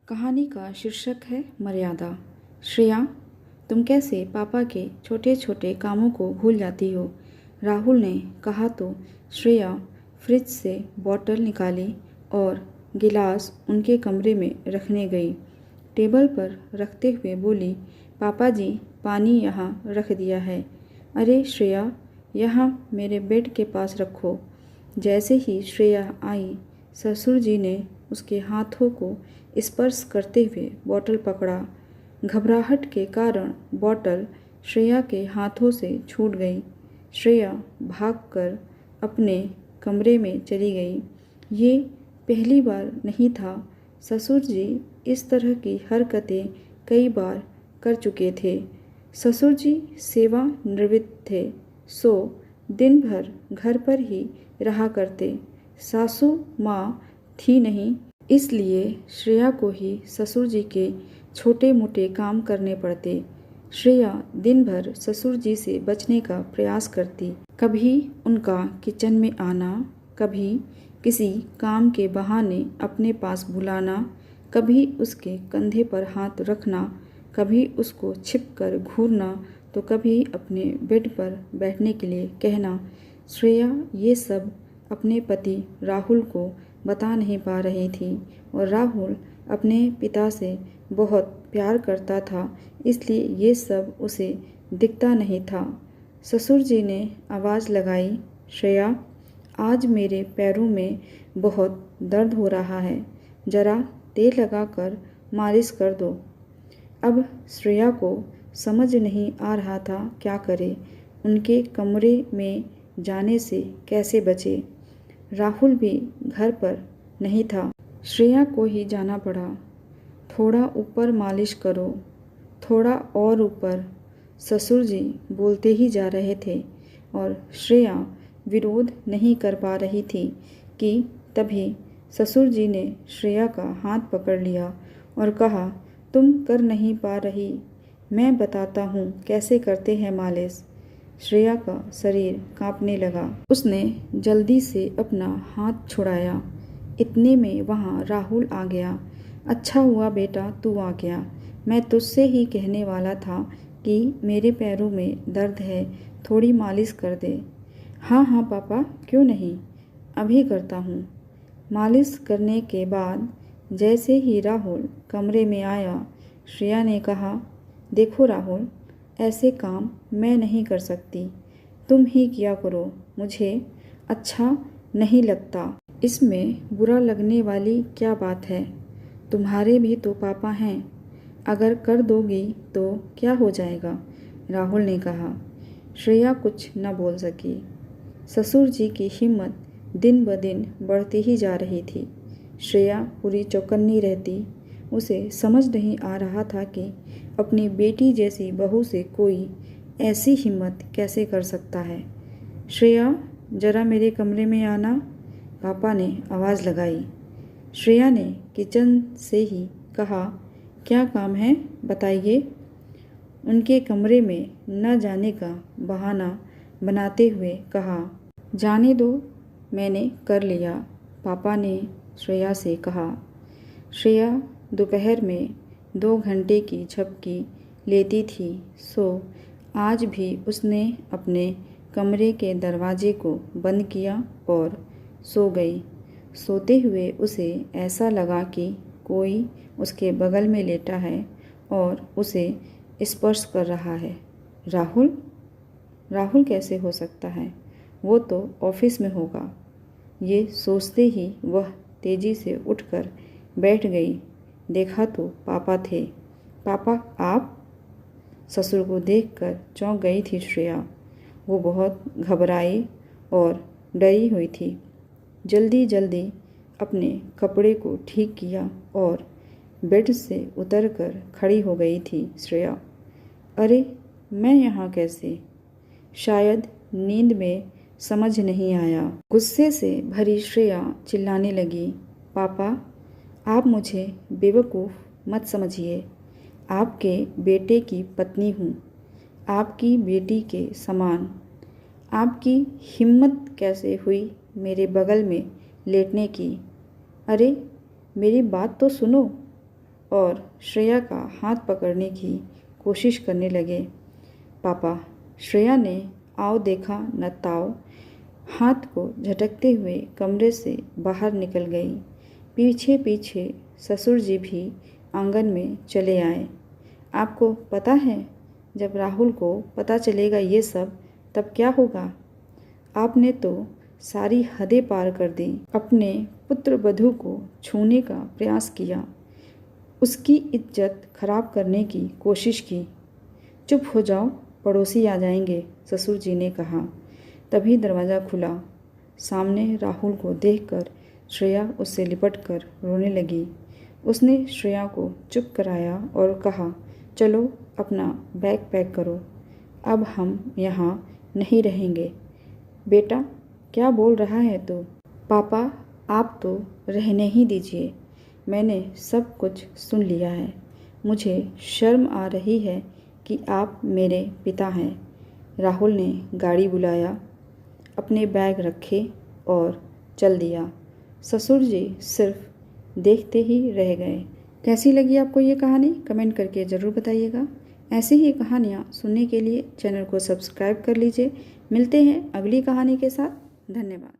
कहानी का शीर्षक है मर्यादा। श्रेया, तुम कैसे पापा के छोटे छोटे कामों को भूल जाती हो? राहुल ने कहा तो श्रेया फ्रिज से बोतल निकाली और गिलास उनके कमरे में रखने गई। टेबल पर रखते हुए बोली, पापा जी, पानी यहाँ रख दिया है। अरे श्रेया, यहाँ मेरे बेड के पास रखो। जैसे ही श्रेया आई, ससुर जी ने उसके हाथों को स्पर्श करते हुए बोतल पकड़ा। घबराहट के कारण बोतल श्रेया के हाथों से छूट गई। श्रेया भागकर अपने कमरे में चली गई। ये पहली बार नहीं था। ससुर जी इस तरह की हरकतें कई बार कर चुके थे। ससुर जी सेवानिवृत्त थे, सो दिन भर घर पर ही रहा करते। सासू माँ थी नहीं, इसलिए श्रेया को ही ससुर जी के छोटे मोटे काम करने पड़ते। श्रेया दिन भर ससुर जी से बचने का प्रयास करती। कभी उनका किचन में आना, कभी किसी काम के बहाने अपने पास बुलाना, कभी उसके कंधे पर हाथ रखना, कभी उसको छिपकर घूरना, तो कभी अपने बेड पर बैठने के लिए कहना। श्रेया ये सब अपने पति राहुल को बता नहीं पा रही थी और राहुल अपने पिता से बहुत प्यार करता था, इसलिए ये सब उसे दिखता नहीं था। ससुर जी ने आवाज़ लगाई, श्रेया, आज मेरे पैरों में बहुत दर्द हो रहा है, ज़रा तेल लगाकर मालिश कर दो। अब श्रेया को समझ नहीं आ रहा था क्या करे, उनके कमरे में जाने से कैसे बचे। राहुल भी घर पर नहीं था। श्रेया को ही जाना पड़ा। थोड़ा ऊपर मालिश करो, थोड़ा और ऊपर, ससुर जी बोलते ही जा रहे थे और श्रेया विरोध नहीं कर पा रही थी कि तभी ससुर जी ने श्रेया का हाथ पकड़ लिया और कहा, तुम कर नहीं पा रही, मैं बताता हूँ कैसे करते हैं मालिश। श्रेया का शरीर कांपने लगा। उसने जल्दी से अपना हाथ छुड़ाया। इतने में वहाँ राहुल आ गया। अच्छा हुआ बेटा तू आ गया, मैं तुझसे ही कहने वाला था कि मेरे पैरों में दर्द है, थोड़ी मालिश कर दे। हाँ हाँ पापा, क्यों नहीं, अभी करता हूँ। मालिश करने के बाद जैसे ही राहुल कमरे में आया, श्रेया ने कहा, देखो राहुल, ऐसे काम मैं नहीं कर सकती, तुम ही किया करो, मुझे अच्छा नहीं लगता। इसमें बुरा लगने वाली क्या बात है, तुम्हारे भी तो पापा हैं, अगर कर दोगी तो क्या हो जाएगा, राहुल ने कहा। श्रेया कुछ न बोल सकी। ससुर जी की हिम्मत दिन ब दिन बढ़ती ही जा रही थी। श्रेया पूरी चौकन्नी रहती। उसे समझ नहीं आ रहा था कि अपनी बेटी जैसी बहू से कोई ऐसी हिम्मत कैसे कर सकता है। श्रेया, ज़रा मेरे कमरे में आना, पापा ने आवाज़ लगाई। श्रेया ने किचन से ही कहा, क्या काम है बताइए। उनके कमरे में न जाने का बहाना बनाते हुए कहा, जाने दो, मैंने कर लिया, पापा ने श्रेया से कहा। श्रेया दोपहर में 2 घंटे की झपकी लेती थी, सो आज भी उसने अपने कमरे के दरवाजे को बंद किया और सो गई। सोते हुए उसे ऐसा लगा कि कोई उसके बगल में लेटा है और उसे स्पर्श कर रहा है। राहुल? राहुल कैसे हो सकता है, वो तो ऑफिस में होगा। ये सोचते ही वह तेज़ी से उठकर बैठ गई। देखा तो पापा थे। पापा आप? ससुर को देखकर चौंक गई थी श्रेया। वो बहुत घबराई और डरी हुई थी। जल्दी जल्दी अपने कपड़े को ठीक किया और बेड से उतरकर खड़ी हो गई थी श्रेया। अरे मैं यहाँ कैसे? शायद नींद में समझ नहीं आया। गुस्से से भरी श्रेया चिल्लाने लगी, पापा आप मुझे बेवकूफ़ मत समझिए, आपके बेटे की पत्नी हूँ, आपकी बेटी के समान। आपकी हिम्मत कैसे हुई मेरे बगल में लेटने की? अरे मेरी बात तो सुनो। और श्रेया का हाथ पकड़ने की कोशिश करने लगे। पापा, श्रेया ने आओ देखा न ताओ हाथ को झटकते हुए कमरे से बाहर निकल गई। पीछे पीछे ससुर जी भी आंगन में चले आए। आपको पता है, जब राहुल को पता चलेगा ये सब, तब क्या होगा? आपने तो सारी हदें पार कर दी। अपने पुत्र वधू को छूने का प्रयास किया, उसकी इज्जत खराब करने की कोशिश की। चुप हो जाओ, पड़ोसी आ जाएंगे, ससुर जी ने कहा। तभी दरवाज़ा खुला। सामने राहुल को देखकर श्रेया उससे लिपटकर रोने लगी। उसने श्रेया को चुप कराया और कहा, चलो अपना बैग पैक करो, अब हम यहाँ नहीं रहेंगे। बेटा, क्या बोल रहा है तू? पापा, आप तो रहने ही दीजिए, मैंने सब कुछ सुन लिया है। मुझे शर्म आ रही है कि आप मेरे पिता हैं। राहुल ने गाड़ी बुलाया, अपने बैग रखे और चल दिया। ससुर जी सिर्फ देखते ही रह गए। कैसी लगी आपको ये कहानी? कमेंट करके ज़रूर बताइएगा। ऐसी ही कहानियाँ सुनने के लिए चैनल को सब्सक्राइब कर लीजिए। मिलते हैं अगली कहानी के साथ। धन्यवाद।